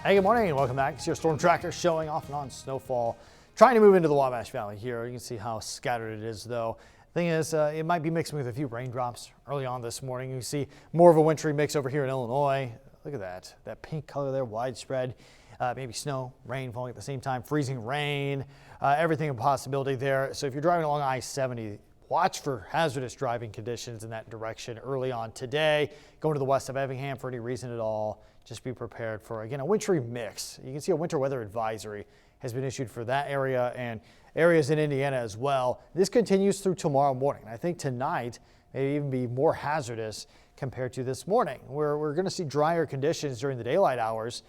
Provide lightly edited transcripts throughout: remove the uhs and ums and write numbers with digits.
Hey, good morning and welcome back. It's your storm tracker showing off and on snowfall. Trying to move into the Wabash Valley here. You can see how scattered it is though. Thing is, it might be mixing with a few raindrops early on this morning. You see more of a wintry mix over here in Illinois. Look at that pink color there, widespread. Maybe snow, rain falling at the same time, freezing rain, everything a possibility there. So if you're driving along I-70, watch for hazardous driving conditions in that direction early on today. Going to the west of Effingham for any reason at all, just be prepared for, again, a wintry mix. You can see a winter weather advisory has been issued for that area and areas in Indiana as well. This continues through tomorrow morning. I think tonight may even be more hazardous compared to this morning, where we're going to see drier conditions during the daylight hours.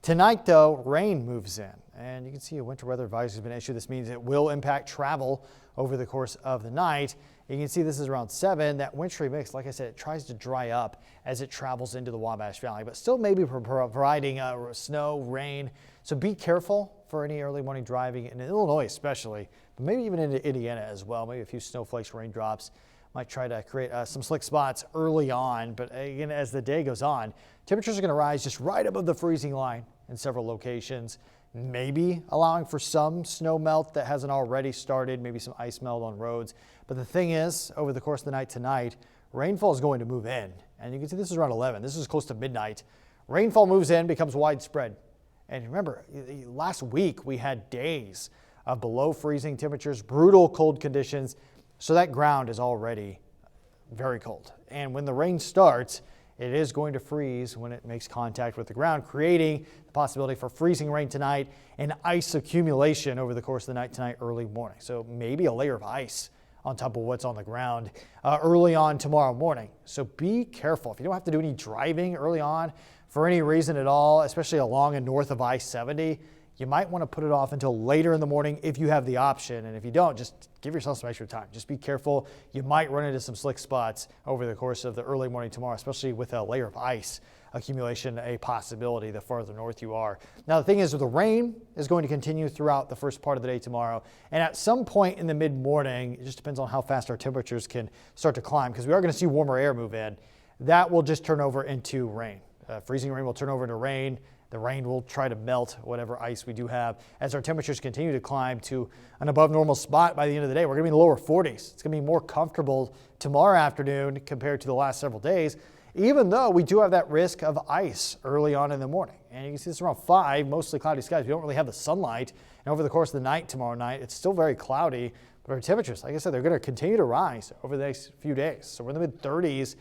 Tonight, though, rain moves in, and you can see a winter weather advisory has been issued. This means it will impact travel over the course of the night. You can see this is around 7. That wintry mix, like I said, it tries to dry up as it travels into the Wabash Valley, but still maybe providing snow, rain. So be careful for any early morning driving in Illinois especially, but maybe even into Indiana as well. Maybe a few snowflakes, raindrops. Might try to create some slick spots early on, but again, as the day goes on, temperatures are going to rise just right above the freezing line in several locations, maybe allowing for some snow melt that hasn't already started, maybe some ice melt on roads. But the thing is, over the course of the night tonight, rainfall is going to move in, and you can see this is around 11. This is close to midnight. Rainfall moves in, becomes widespread. And remember, last week we had days of below freezing temperatures, brutal cold conditions. So that ground is already very cold. And when the rain starts, it is going to freeze when it makes contact with the ground, creating the possibility for freezing rain tonight and ice accumulation over the course of the night tonight, early morning. So maybe a layer of ice on top of what's on the ground early on tomorrow morning. So be careful. If you don't have to do any driving early on for any reason at all, especially along and north of I-70, you might want to put it off until later in the morning if you have the option. And if you don't, just give yourself some extra time. Just be careful. You might run into some slick spots over the course of the early morning tomorrow, especially with a layer of ice accumulation, a possibility the farther north you are. Now, the thing is, the rain is going to continue throughout the first part of the day tomorrow. And at some point in the mid-morning, it just depends on how fast our temperatures can start to climb, because we are going to see warmer air move in. That will just turn over into rain. Freezing rain will turn over into rain. The rain will try to melt whatever ice we do have as our temperatures continue to climb to an above normal spot by the end of the day. We're going to be in the lower 40s. It's going to be more comfortable tomorrow afternoon compared to the last several days, even though we do have that risk of ice early on in the morning. And you can see this around 5, mostly cloudy skies. We don't really have the sunlight. And over the course of the night tomorrow night, it's still very cloudy, but our temperatures, like I said, they're going to continue to rise over the next few days. So we're in the mid-30s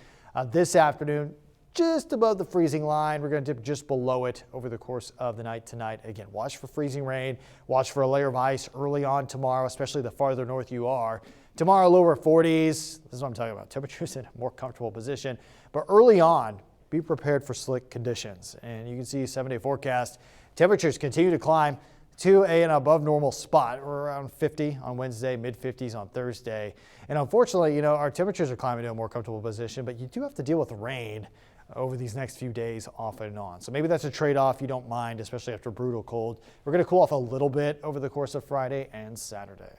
this afternoon. Just above the freezing line. We're going to dip just below it over the course of the night tonight. Again, watch for freezing rain. Watch for a layer of ice early on tomorrow, especially the farther north you are. Tomorrow, lower 40s. This is what I'm talking about. Temperatures in a more comfortable position. But early on, be prepared for slick conditions. And you can see 7-day forecast. Temperatures continue to climb to an above normal spot. We're around 50 on Wednesday, mid-50s on Thursday. And unfortunately, our temperatures are climbing to a more comfortable position, but you do have to deal with rain over these next few days off and on. So maybe that's a trade-off you don't mind, especially after brutal cold. We're going to cool off a little bit over the course of Friday and Saturday.